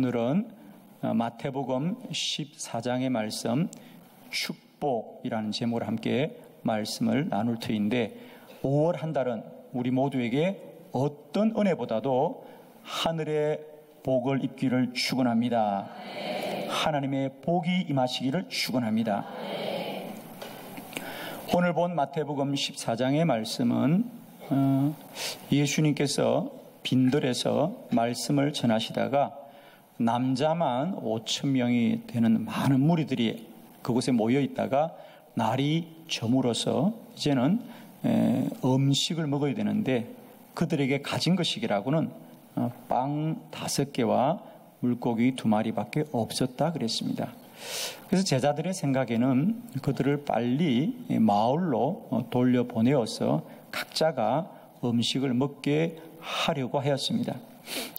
오늘은 마태복음 14장의 말씀 축복이라는 제목으로 함께 말씀을 나눌 터인데, 5월 한 달은 우리 모두에게 어떤 은혜보다도 하늘의 복을 입기를 축원합니다. 하나님의 복이 임하시기를 축원합니다. 오늘 본 마태복음 14장의 말씀은 예수님께서 빈들에서 말씀을 전하시다가 남자만 5,000명이 되는 많은 무리들이 그곳에 모여 있다가 날이 저물어서 이제는 음식을 먹어야 되는데 그들에게 가진 것이라고는 빵 5개와 물고기 2마리밖에 없었다 그랬습니다. 그래서 제자들의 생각에는 그들을 빨리 마을로 돌려보내어서 각자가 음식을 먹게 하려고 하였습니다.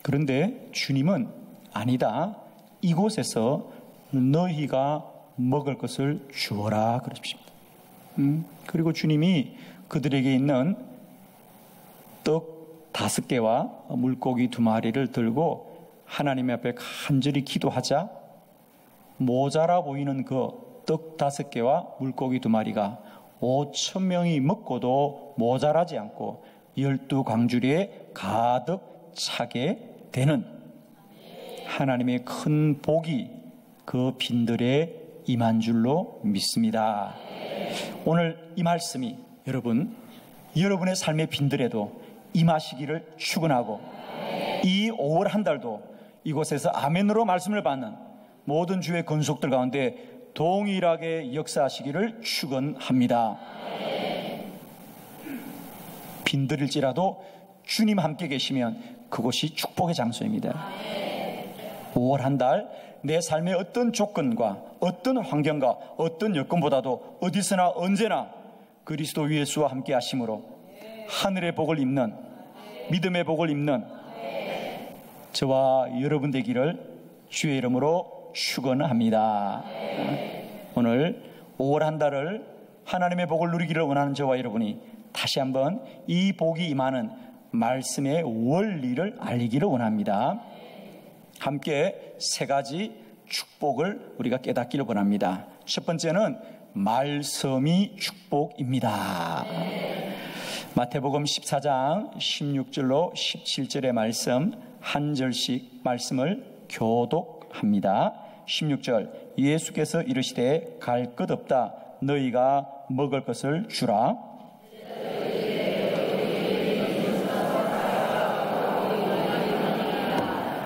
그런데 주님은 아니다, 이곳에서 너희가 먹을 것을 주어라 그러십니다. 그리고 주님이 그들에게 있는 떡 5개와 물고기 2마리를 들고 하나님 앞에 간절히 기도하자 모자라 보이는 그 떡 5개와 물고기 2마리가 5,000명이 먹고도 모자라지 않고 12광주리에 가득 차게 되는 하나님의 큰 복이 그 빈들에 임한 줄로 믿습니다. 오늘 이 말씀이 여러분의 삶의 빈들에도 임하시기를 축원하고 이 5월 한 달도 이곳에서 아멘으로 말씀을 받는 모든 주의 권속들 가운데 동일하게 역사하시기를 축원합니다. 빈들일지라도 주님 함께 계시면 그곳이 축복의 장소입니다. 5월 한 달 내 삶의 어떤 조건과 어떤 환경과 어떤 여건보다도 어디서나 언제나 그리스도 예수와 함께 하심으로 하늘의 복을 입는, 믿음의 복을 입는 저와 여러분 되기를 주의 이름으로 축원합니다. 오늘 5월 한 달을 하나님의 복을 누리기를 원하는 저와 여러분이 다시 한번 이 복이 임하는 말씀의 원리를 알기를 원합니다. 함께 3가지 축복을 우리가 깨닫기를 원합니다. 첫 번째는 말씀이 축복입니다. 마태복음 14장 16절로 17절의 말씀 한 절씩 말씀을 교독합니다. 16절, 예수께서 이르시되 갈 것 없다, 너희가 먹을 것을 주라.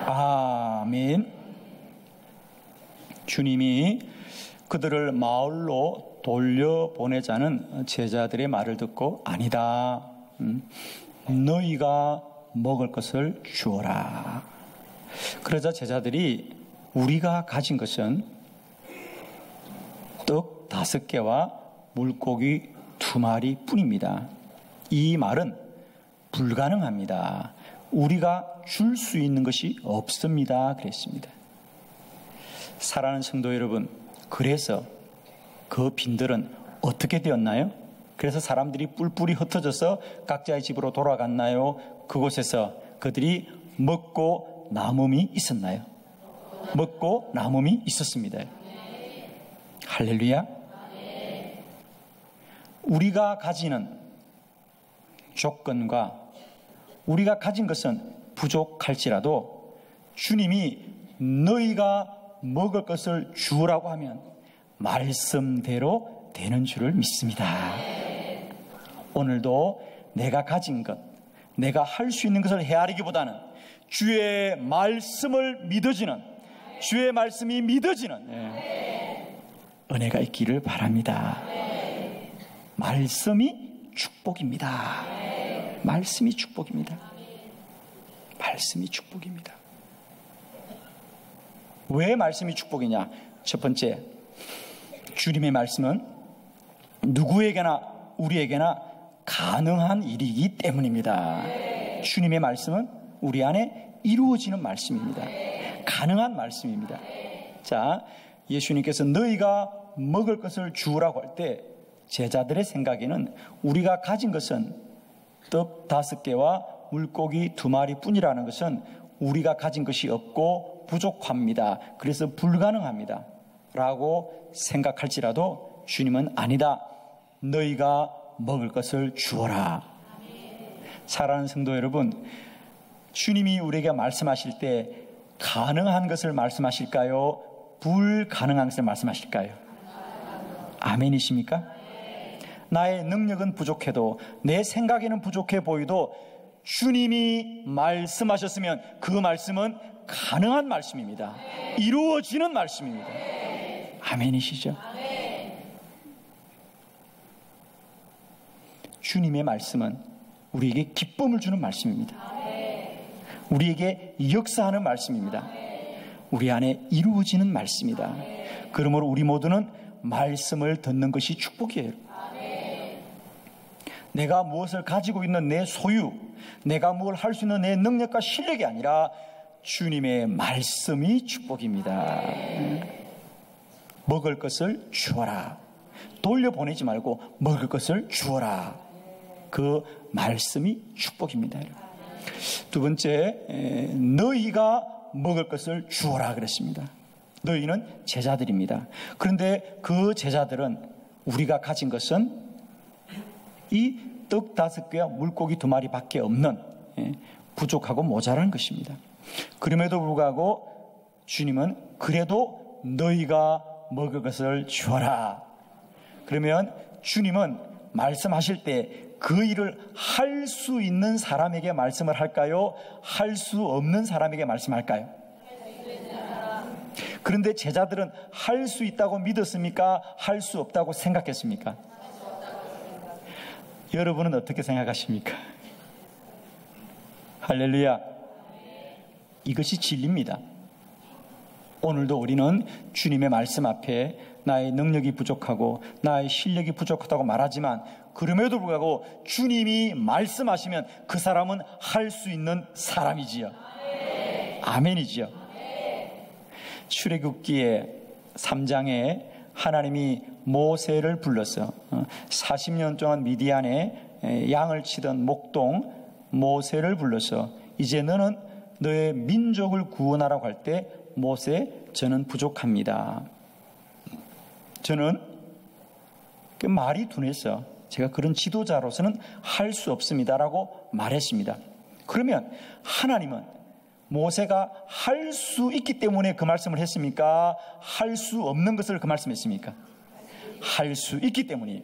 아멘. 주님이 그들을 마을로 돌려보내자는 제자들의 말을 듣고 아니다, 너희가 먹을 것을 주어라. 그러자 제자들이 우리가 가진 것은 떡 5개와 물고기 2마리 뿐입니다. 이 말은 불가능합니다. 우리가 줄 수 있는 것이 없습니다 그랬습니다. 사랑하는 성도 여러분, 그래서 그 빈들은 어떻게 되었나요? 그래서 사람들이 뿔뿔이 흩어져서 각자의 집으로 돌아갔나요? 그곳에서 그들이 먹고 남음이 있었나요? 먹고 남음이 있었습니다. 할렐루야. 우리가 가지는 조건과 우리가 가진 것은 부족할지라도 주님이 너희가 먹을 것을 주라고 하면 말씀대로 되는 줄을 믿습니다. 오늘도 내가 가진 것, 내가 할 수 있는 것을 헤아리기보다는 주의 말씀을 믿어지는, 주의 말씀이 믿어지는 은혜가 있기를 바랍니다. 말씀이 축복입니다. 말씀이 축복입니다. 말씀이 축복입니다. 왜 말씀이 축복이냐? 첫 번째, 주님의 말씀은 누구에게나 우리에게나 가능한 일이기 때문입니다. 주님의 말씀은 우리 안에 이루어지는 말씀입니다. 가능한 말씀입니다. 자, 예수님께서 너희가 먹을 것을 주우라고 할 때 제자들의 생각에는 우리가 가진 것은 떡 5개와 물고기 2마리 뿐이라는 것은 우리가 가진 것이 없고 부족합니다. 그래서 불가능합니다. 라고 생각할지라도 주님은 아니다. 너희가 먹을 것을 주어라. 사랑하는 성도 여러분, 주님이 우리에게 말씀하실 때 가능한 것을 말씀하실까요? 불가능한 것을 말씀하실까요? 아멘이십니까? 나의 능력은 부족해도, 내 생각에는 부족해 보이도 주님이 말씀하셨으면 그 말씀은 가능한 말씀입니다. 이루어지는 말씀입니다. 아멘이시죠? 주님의 말씀은 우리에게 기쁨을 주는 말씀입니다. 우리에게 역사하는 말씀입니다. 우리 안에 이루어지는 말씀이다. 그러므로 우리 모두는 말씀을 듣는 것이 축복이에요. 내가 무엇을 가지고 있는 내 소유, 내가 뭘 할 수 있는 내 능력과 실력이 아니라 주님의 말씀이 축복입니다. 먹을 것을 주어라. 돌려보내지 말고 먹을 것을 주어라. 그 말씀이 축복입니다. 두 번째, 너희가 먹을 것을 주어라 그랬습니다. 너희는 제자들입니다. 그런데 그 제자들은 우리가 가진 것은 이 떡 5개와 물고기 2마리밖에 없는 부족하고 모자란 것입니다. 그럼에도 불구하고 주님은 그래도 너희가 먹을 것을 주어라. 그러면 주님은 말씀하실 때 그 일을 할 수 있는 사람에게 말씀을 할까요? 할 수 없는 사람에게 말씀할까요? 그런데 제자들은 할 수 있다고 믿었습니까? 할 수 없다고 생각했습니까? 여러분은 어떻게 생각하십니까? 할렐루야. 이것이 진리입니다. 오늘도 우리는 주님의 말씀 앞에 나의 능력이 부족하고 나의 실력이 부족하다고 말하지만 그럼에도 불구하고 주님이 말씀하시면 그 사람은 할 수 있는 사람이지요. 아멘이지요. 출애굽기의 3장에 하나님이 모세를 불러서 40년 동안 미디안에 양을 치던 목동 모세를 불러서 이제 너는 너의 민족을 구원하라고 할 때 모세, 저는 부족합니다. 저는 그 말이 둔해서 제가 그런 지도자로서는 할 수 없습니다라고 말했습니다. 그러면 하나님은 모세가 할 수 있기 때문에 그 말씀을 했습니까? 할 수 없는 것을 그 말씀했습니까? 할 수 있기 때문이에요.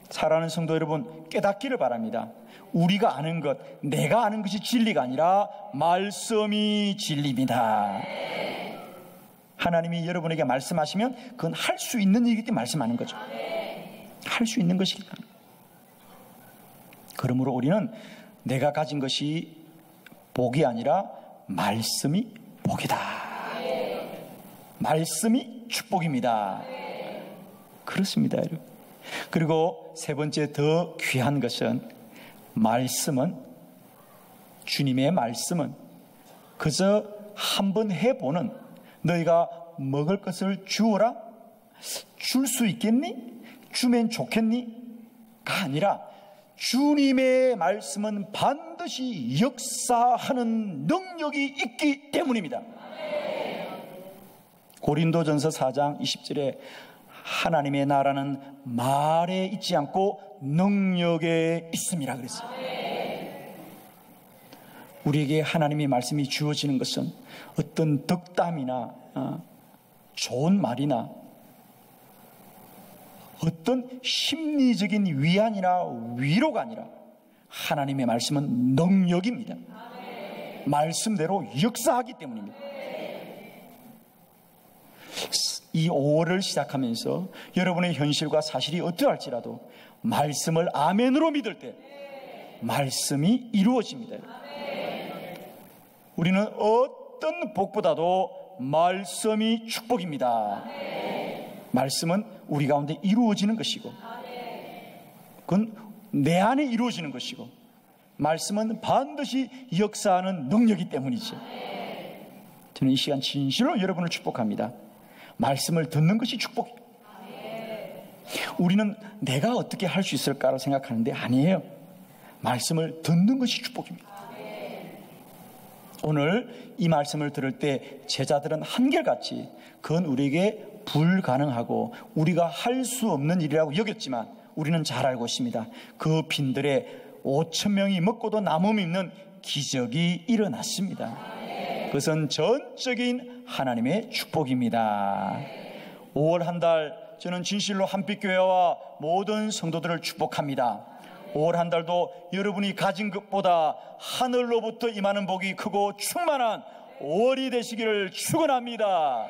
사랑하는 성도 여러분, 깨닫기를 바랍니다. 우리가 아는 것, 내가 아는 것이 진리가 아니라 말씀이 진리입니다. 하나님이 여러분에게 말씀하시면 그건 할 수 있는 일이기 때문에 말씀하는 거죠. 할 수 있는 것이기 때문에. 그러므로 우리는 내가 가진 것이 복이 아니라 말씀이 복이다. 말씀이 축복입니다. 그렇습니다, 여러분. 그리고 세 번째 더 귀한 것은 말씀은, 주님의 말씀은 그저 한번 해보는, 너희가 먹을 것을 주어라? 줄 수 있겠니? 주면 좋겠니? 가 아니라 주님의 말씀은 반드시 역사하는 능력이 있기 때문입니다. 고린도전서 4장 20절에 하나님의 나라는 말에 있지 않고 능력에 있음이라 그랬어요. 우리에게 하나님의 말씀이 주어지는 것은 어떤 덕담이나 좋은 말이나 어떤 심리적인 위안이나 위로가 아니라 하나님의 말씀은 능력입니다. 말씀대로 역사하기 때문입니다. 이 5월을 시작하면서 여러분의 현실과 사실이 어떠할지라도 말씀을 아멘으로 믿을 때 말씀이 이루어집니다. 우리는 어떤 복보다도 말씀이 축복입니다. 말씀은 우리 가운데 이루어지는 것이고 그건 내 안에 이루어지는 것이고 말씀은 반드시 역사하는 능력이기 때문이죠. 저는 이 시간 진실로 여러분을 축복합니다. 말씀을 듣는 것이 축복이에요. 우리는 내가 어떻게 할 수 있을까라고 생각하는데 아니에요. 말씀을 듣는 것이 축복입니다. 오늘 이 말씀을 들을 때 제자들은 한결같이 그건 우리에게 불가능하고 우리가 할 수 없는 일이라고 여겼지만 우리는 잘 알고 있습니다. 그 빈들에 5,000명이 먹고도 남음이 있는 기적이 일어났습니다. 그것은 전적인 하나님의 축복입니다. 5월 한 달 저는 진실로 한빛교회와 모든 성도들을 축복합니다. 5월 한 달도 여러분이 가진 것보다 하늘로부터 임하는 복이 크고 충만한 5월이 되시기를 축원합니다.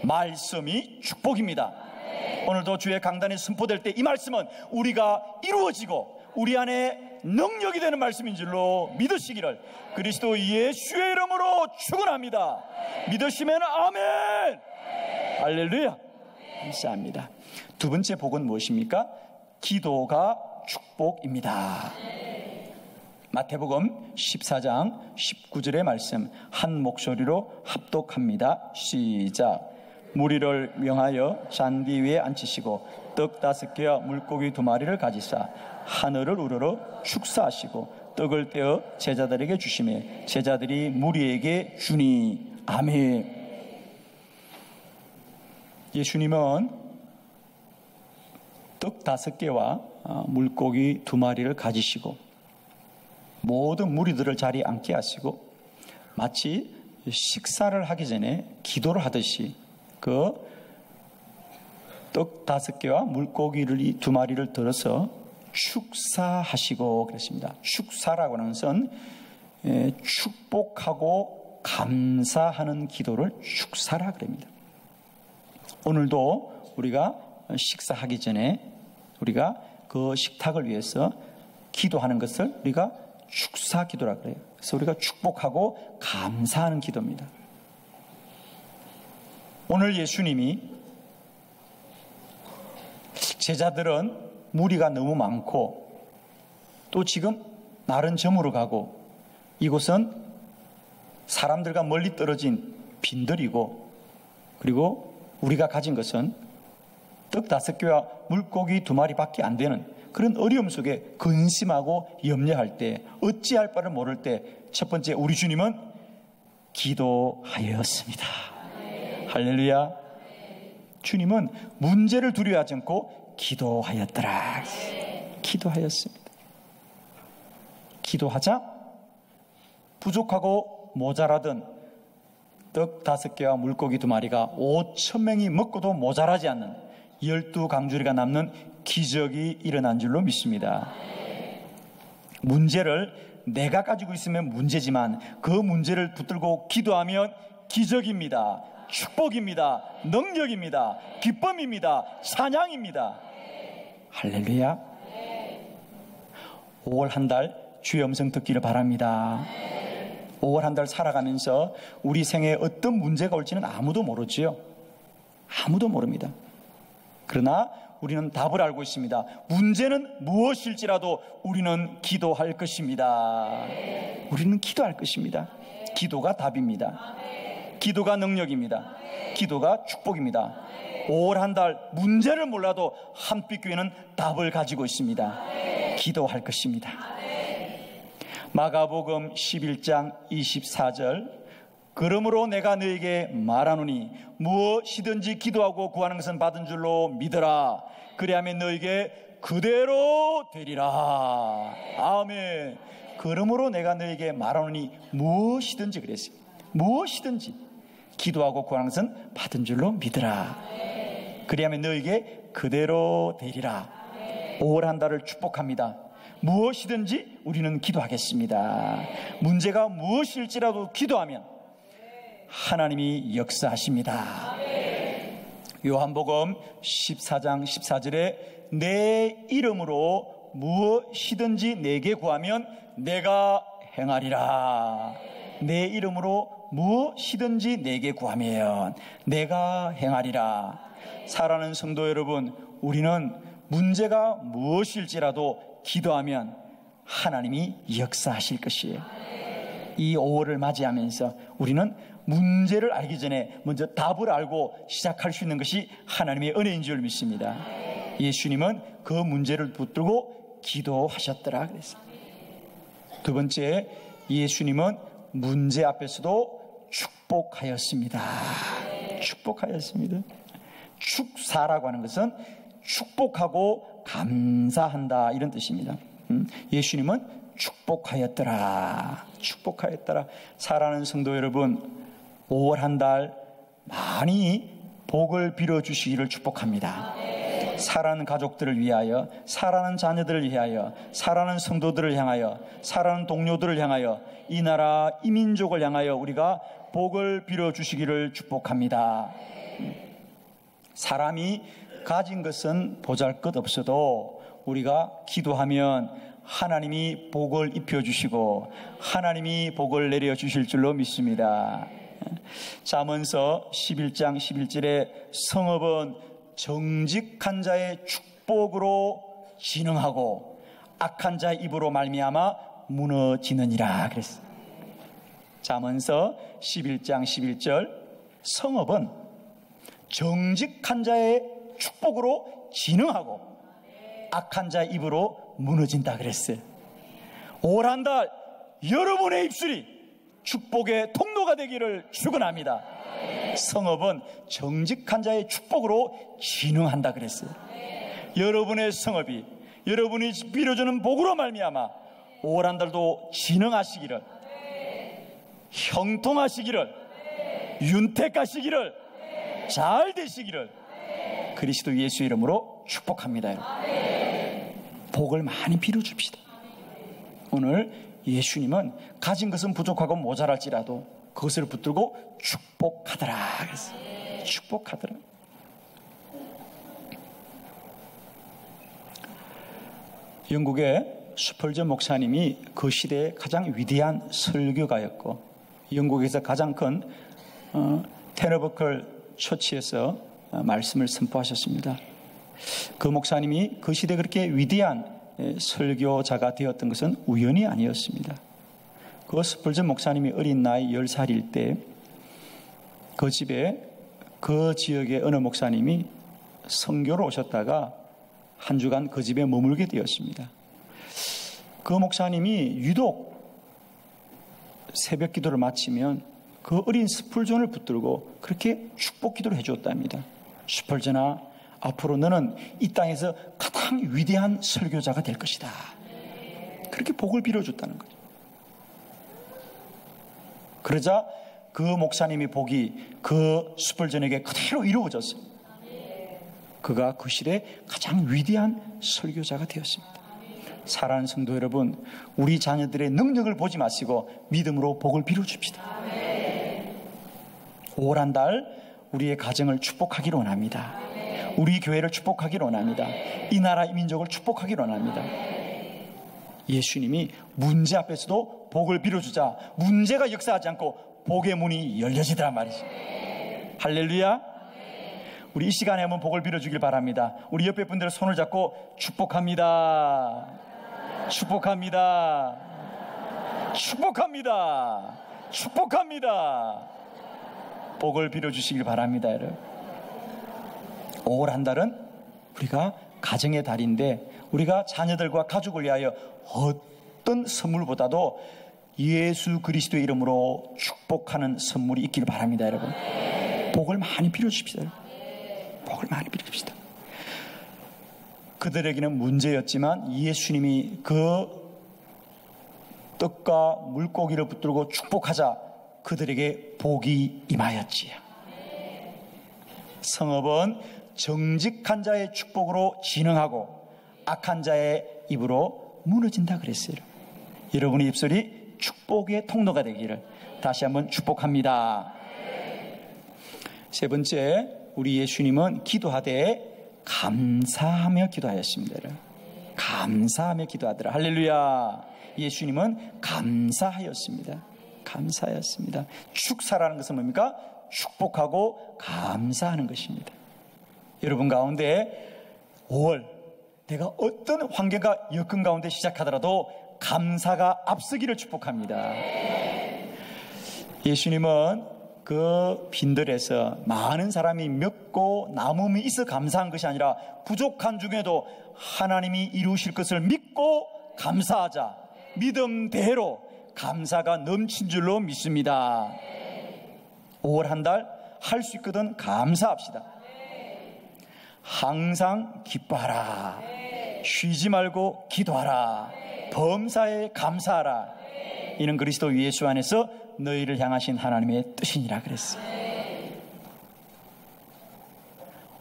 말씀이 축복입니다. 오늘도 주의 강단에 선포될 때 이 말씀은 우리가 이루어지고 우리 안에 능력이 되는 말씀인 줄로 믿으시기를 그리스도 예수의 이름으로 축원합니다. 믿으시면 아멘. 할렐루야. 감사합니다. 두 번째 복은 무엇입니까? 기도가 축복입니다. 마태복음 14장 19절의 말씀 한 목소리로 합독합니다. 시작. 무리를 명하여 잔디 위에 앉히시고 떡 5개와 물고기 2마리를 가지사 하늘을 우러러 축사하시고 떡을 떼어 제자들에게 주시매 제자들이 무리에게 주니. 아멘. 예수님은 떡 5개와 물고기 2마리를 가지시고 모든 무리들을 자리에 앉게 하시고 마치 식사를 하기 전에 기도를 하듯이 그 떡 5개와 물고기를 2마리를 들어서 축사하시고 그랬습니다. 축사라고 하는 것은 축복하고 감사하는 기도를 축사라 그럽니다. 오늘도 우리가 식사하기 전에 우리가 그 식탁을 위해서 기도하는 것을 우리가 축사 기도라고 그래요. 그래서 우리가 축복하고 감사하는 기도입니다. 오늘 예수님이 제자들은 무리가 너무 많고 또 지금 날은 저물어 가고 이곳은 사람들과 멀리 떨어진 빈들이고 그리고 우리가 가진 것은 떡 5개와 물고기 2마리밖에 안 되는 그런 어려움 속에 근심하고 염려할 때 어찌할 바를 모를 때 첫 번째 우리 주님은 기도하였습니다. 할렐루야. 주님은 문제를 두려워하지 않고 기도하였더라. 기도하였습니다. 기도하자 부족하고 모자라던 떡 5개와 물고기 2마리가 5,000명이 먹고도 모자라지 않는 12강주리가 남는 기적이 일어난 줄로 믿습니다. 문제를 내가 가지고 있으면 문제지만 그 문제를 붙들고 기도하면 기적입니다. 축복입니다. 능력입니다. 기쁨입니다. 찬양입니다. 할렐루야. 5월 한 달 주의 음성 듣기를 바랍니다. 5월 한 달 살아가면서 우리 생에 어떤 문제가 올지는 아무도 모르지요. 아무도 모릅니다. 그러나 우리는 답을 알고 있습니다. 문제는 무엇일지라도 우리는 기도할 것입니다. 우리는 기도할 것입니다. 기도가 답입니다. 기도가 능력입니다. 기도가 축복입니다. 5월 한 달 문제를 몰라도 한빛교회는 답을 가지고 있습니다. 기도할 것입니다. 마가복음 11장 24절 그러므로 내가 너에게 말하노니 무엇이든지 기도하고 구하는 것은 받은 줄로 믿으라. 그리하면 너에게 그대로 되리라. 아멘. 그러므로 내가 너에게 말하노니 무엇이든지 그랬어요. 무엇이든지 기도하고 구하는 것은 받은 줄로 믿으라. 그리하면 너에게 그대로 되리라. 5월 한 달을 축복합니다. 무엇이든지 우리는 기도하겠습니다. 문제가 무엇일지라도 기도하면 하나님이 역사하십니다. 요한복음 14장 14절에 내 이름으로 무엇이든지 내게 구하면 내가 행하리라. 내 이름으로 무엇이든지 내게 구하면 내가 행하리라. 사랑하는 성도 여러분, 우리는 문제가 무엇일지라도 기도하면 하나님이 역사하실 것이에요. 이 5월을 맞이하면서 우리는 문제를 알기 전에 먼저 답을 알고 시작할 수 있는 것이 하나님의 은혜인 줄 믿습니다. 예수님은 그 문제를 붙들고 기도하셨더라 그랬어요. 두 번째, 예수님은 문제 앞에서도 축복하였습니다. 축복하였습니다. 축사라고 하는 것은 축복하고 감사한다, 이런 뜻입니다. 예수님은 축복하였더라. 축복하였더라. 사랑하는 성도 여러분, 5월 한 달 많이 복을 빌어주시기를 축복합니다. 사랑하는 가족들을 위하여, 사랑하는 자녀들을 위하여, 사랑하는 성도들을 향하여, 사랑하는 동료들을 향하여, 이 나라 이 민족을 향하여 우리가 복을 빌어주시기를 축복합니다. 사람이 가진 것은 보잘것없어도 우리가 기도하면 하나님이 복을 입혀주시고 하나님이 복을 내려주실 줄로 믿습니다. 잠언서 11장 11절에 성읍은 정직한 자의 축복으로 진흥하고 악한 자의 입으로 말미암아 무너지느니라 그랬어요. 잠언서 11장 11절, 성읍은 정직한 자의 축복으로 진흥하고 악한 자의 입으로 무너진다 그랬어요. 올 한 달 여러분의 입술이 축복의 통로가 되기를 축원합니다. 성읍은 정직한 자의 축복으로 진흥한다 그랬어요. 여러분의 성읍이 여러분이 빌어주는 복으로 말미암아 올 한 달도 진흥하시기를, 형통하시기를, 윤택하시기를, 잘 되시기를 그리스도 예수 이름으로 축복합니다. 여러분, 복을 많이 빌어줍시다. 오늘 예수님은 가진 것은 부족하고 모자랄지라도 그것을 붙들고 축복하더라 그랬어요. 축복하더라. 영국의 스펄전 목사님이 그 시대의 가장 위대한 설교가였고 영국에서 가장 큰 테너버클 처치에서 말씀을 선포하셨습니다. 그 목사님이 그 시대에 그렇게 위대한 설교자가 되었던 것은 우연이 아니었습니다. 그 스펄전 목사님이 어린 나이 10살일 때 그 집에 그 지역의 어느 목사님이 선교로 오셨다가 한 주간 그 집에 머물게 되었습니다. 그 목사님이 유독 새벽 기도를 마치면 그 어린 스펄전을 붙들고 그렇게 축복 기도를 해주었답니다. 스펄전아, 앞으로 너는 이 땅에서 가장 위대한 설교자가 될 것이다. 그렇게 복을 빌어줬다는 거죠. 그러자 그 목사님의 복이 그 스펄전에게 그대로 이루어졌어요. 그가 그 시대의 가장 위대한 설교자가 되었습니다. 사랑하는 성도 여러분, 우리 자녀들의 능력을 보지 마시고 믿음으로 복을 빌어줍시다. 올 한 달 우리의 가정을 축복하기를 원합니다. 우리 교회를 축복하기를 원합니다. 이 나라 이 민족을 축복하기를 원합니다. 예수님이 문제 앞에서도 복을 빌어주자 문제가 역사하지 않고 복의 문이 열려지더란 말이죠. 할렐루야. 우리 이 시간에 한번 복을 빌어주길 바랍니다. 우리 옆에 분들 손을 잡고 축복합니다. 축복합니다. 축복합니다. 축복합니다. 복을 빌어주시길 바랍니다. 여러분, 올 한 달은 우리가 가정의 달인데 우리가 자녀들과 가족을 위하여 어떤 선물보다도 예수 그리스도의 이름으로 축복하는 선물이 있기를 바랍니다. 여러분, 복을 많이 빌어줍시다. 복을 많이 빌어줍시다. 그들에게는 문제였지만 예수님이 그 떡과 물고기를 붙들고 축복하자 그들에게 복이 임하였지요. 성읍은 정직한 자의 축복으로 진흥하고 악한 자의 입으로 무너진다 그랬어요. 여러분의 입술이 축복의 통로가 되기를 다시 한번 축복합니다. 세 번째, 우리 예수님은 기도하되 감사하며 기도하였습니다. 감사하며 기도하더라. 할렐루야. 예수님은 감사하였습니다. 감사하였습니다. 축사라는 것은 뭡니까? 축복하고 감사하는 것입니다. 여러분 가운데 5월 내가 어떤 환경과 여건 가운데 시작하더라도 감사가 앞서기를 축복합니다. 예수님은 그 빈들에서 많은 사람이 먹고 남음이 있어 감사한 것이 아니라 부족한 중에도 하나님이 이루실 것을 믿고 감사하자, 믿음대로 감사가 넘친 줄로 믿습니다. 5월 한 달 할 수 있거든 감사합시다. 항상 기뻐하라. 쉬지 말고 기도하라. 범사에 감사하라. 이는 그리스도 예수 안에서 너희를 향하신 하나님의 뜻이니라 그랬어요.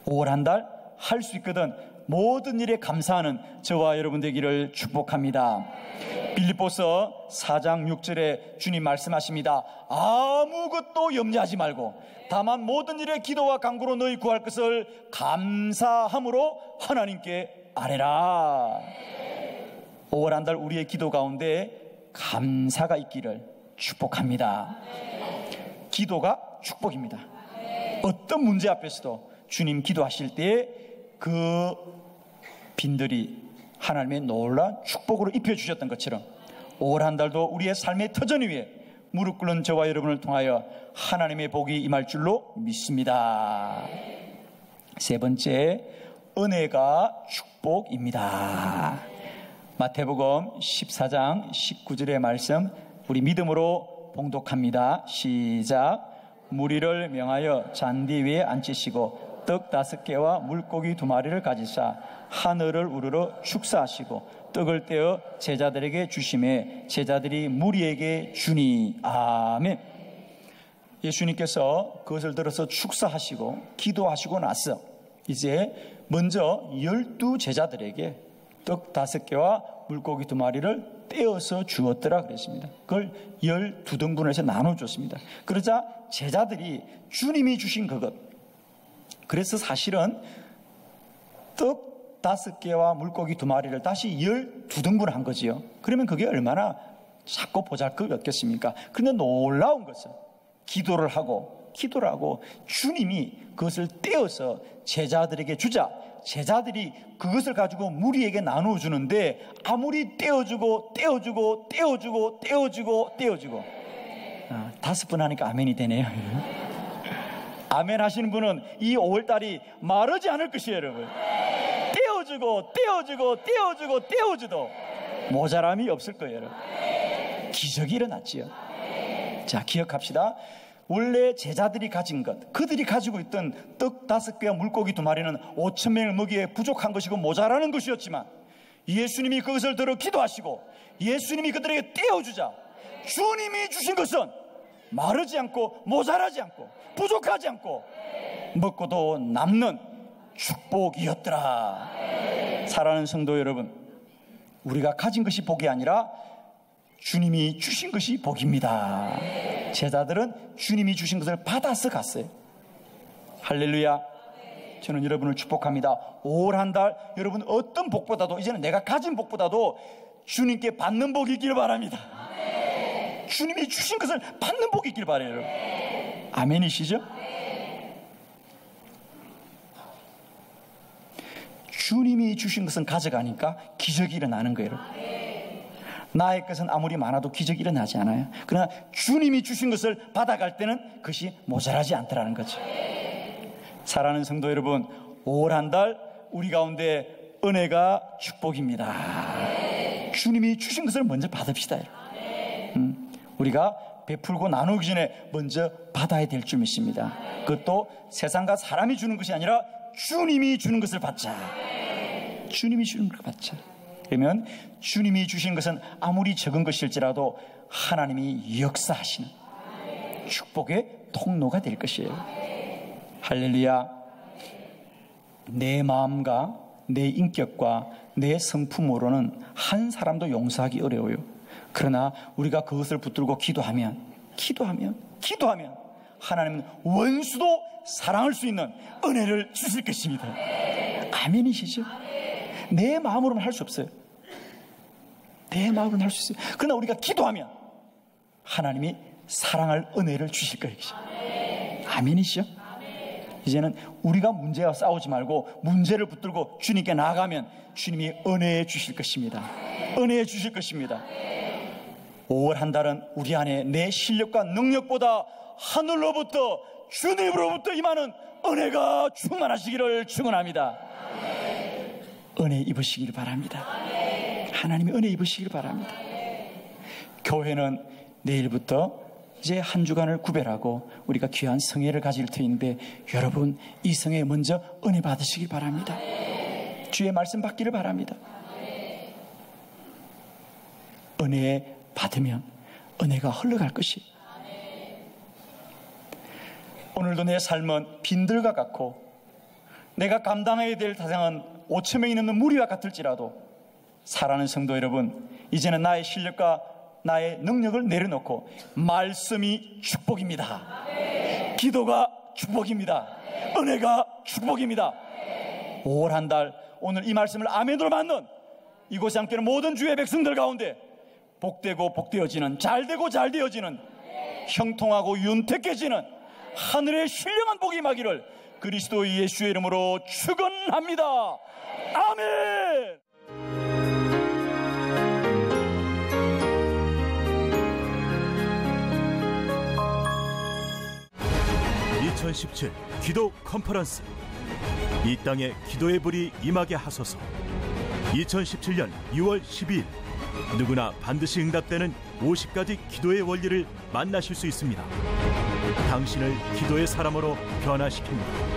5월 한 달 할 수 있거든 모든 일에 감사하는 저와 여러분 되기를 축복합니다. 빌립보서 4장 6절에 주님 말씀하십니다. 아무것도 염려하지 말고 다만 모든 일에 기도와 간구로 너희 구할 것을 감사함으로 하나님께 아뢰라. 5월 한 달 우리의 기도 가운데 감사가 있기를 축복합니다. 기도가 축복입니다. 어떤 문제 앞에서도 주님 기도하실 때 그 빈들이 하나님의 놀라운 축복으로 입혀주셨던 것처럼 5월 한 달도 우리의 삶의 터전 위에 무릎 꿇는 저와 여러분을 통하여 하나님의 복이 임할 줄로 믿습니다. 세 번째, 은혜가 축복입니다. 마태복음 14장 19절의 말씀 우리 믿음으로 봉독합니다. 시작. 무리를 명하여 잔디 위에 앉히시고 떡 5개와 물고기 2마리를 가지사 하늘을 우러러 축사하시고 떡을 떼어 제자들에게 주시매 제자들이 무리에게 주니. 아멘. 예수님께서 그것을 들어서 축사하시고 기도하시고 나서 이제 먼저 12 제자들에게 떡 5개와 물고기 2마리를 떼어서 주었더라 그랬습니다. 그걸 12등분을 해서 나눠줬습니다. 그러자 제자들이 주님이 주신 그것, 그래서 사실은 떡 5개와 물고기 2마리를 다시 12등분 한 거지요. 그러면 그게 얼마나 작고 보잘것없겠습니까? 그런데 놀라운 것은 기도를 하고 주님이 그것을 떼어서 제자들에게 주자 제자들이 그것을 가지고 무리에게 나눠주는데 아무리 떼어주고 5번 하니까 아멘이 되네요. 아멘 하시는 분은 이 5월달이 마르지 않을 것이에요. 여러분, 떼어주도 모자람이 없을 거예요. 여러분, 기적이 일어났지요. 자, 기억합시다. 원래 제자들이 가진 것, 그들이 가지고 있던 떡 5개와 물고기 2마리는 5,000명을 먹이에 부족한 것이고 모자라는 것이었지만 예수님이 그것을 들어 기도하시고 예수님이 그들에게 떼어주자 주님이 주신 것은 마르지 않고 모자라지 않고 부족하지 않고 먹고도 남는 축복이었더라. 사랑하는 성도 여러분, 우리가 가진 것이 복이 아니라 주님이 주신 것이 복입니다. 제자들은 주님이 주신 것을 받아서 갔어요. 할렐루야. 저는 여러분을 축복합니다. 5월 한 달 여러분 어떤 복보다도 이제는 내가 가진 복보다도 주님께 받는 복이 있길 바랍니다. 주님이 주신 것을 받는 복이 있길 바라요. 여러분. 아멘이시죠? 주님이 주신 것은 가져가니까 기적이 일어나는 거예요. 여러분. 나의 것은 아무리 많아도 기적이 일어나지 않아요. 그러나 주님이 주신 것을 받아갈 때는 그것이 모자라지 않더라는 거죠. 사랑하는 성도 여러분, 5월 한 달 우리 가운데 은혜가 축복입니다. 주님이 주신 것을 먼저 받읍시다. 우리가 베풀고 나누기 전에 먼저 받아야 될 줄 믿습니다. 그것도 세상과 사람이 주는 것이 아니라 주님이 주는 것을 받자. 주님이 주는 것을 받자. 그러면 주님이 주신 것은 아무리 적은 것일지라도 하나님이 역사하시는 축복의 통로가 될 것이에요. 할렐루야. 내 마음과 내 인격과 내 성품으로는 한 사람도 용서하기 어려워요. 그러나 우리가 그것을 붙들고 기도하면 하나님은 원수도 사랑할 수 있는 은혜를 주실 것입니다. 아멘이시죠? 내 마음으로는 할 수 없어요. 내 마음으로는 할 수 있어요. 그러나 우리가 기도하면 하나님이 사랑할 은혜를 주실 거예요. 아멘이시죠? 이제는 우리가 문제와 싸우지 말고 문제를 붙들고 주님께 나아가면 주님이 은혜해 주실 것입니다. 은혜해 주실 것입니다. 5월 한 달은 우리 안에 내 실력과 능력보다 하늘로부터 주님으로부터 임하는 은혜가 충만하시기를 축원합니다. 은혜 입으시길 바랍니다. 하나님이 은혜 입으시길 바랍니다. 교회는 내일부터 이제 한 주간을 구별하고 우리가 귀한 성회를 가질 터인데 여러분 이 성회 먼저 은혜 받으시기 바랍니다. 주의 말씀 받기를 바랍니다. 은혜 받으면 은혜가 흘러갈 것이. 오늘도 내 삶은 빈들과 같고 내가 감당해야 될 다양한 5천 명이 넘는 무리와 같을지라도 사랑하는 성도 여러분, 이제는 나의 실력과 나의 능력을 내려놓고 말씀이 축복입니다. 기도가 축복입니다. 은혜가 축복입니다. 5월 한 달 오늘 이 말씀을 아멘으로 받는 이곳에 함께하는 모든 주의 백성들 가운데 복되고 복되어지는, 잘되고 잘되어지는, 형통하고 윤택해지는 하늘의 신령한 복이 임하기를 그리스도 예수의 이름으로 축원합니다. 아멘. 2017 기도 컨퍼런스, 이 땅에 기도의 불이 임하게 하소서. 2017년 6월 12일 누구나 반드시 응답되는 50가지 기도의 원리를 만나실 수 있습니다. 당신을 기도의 사람으로 변화시킵니다.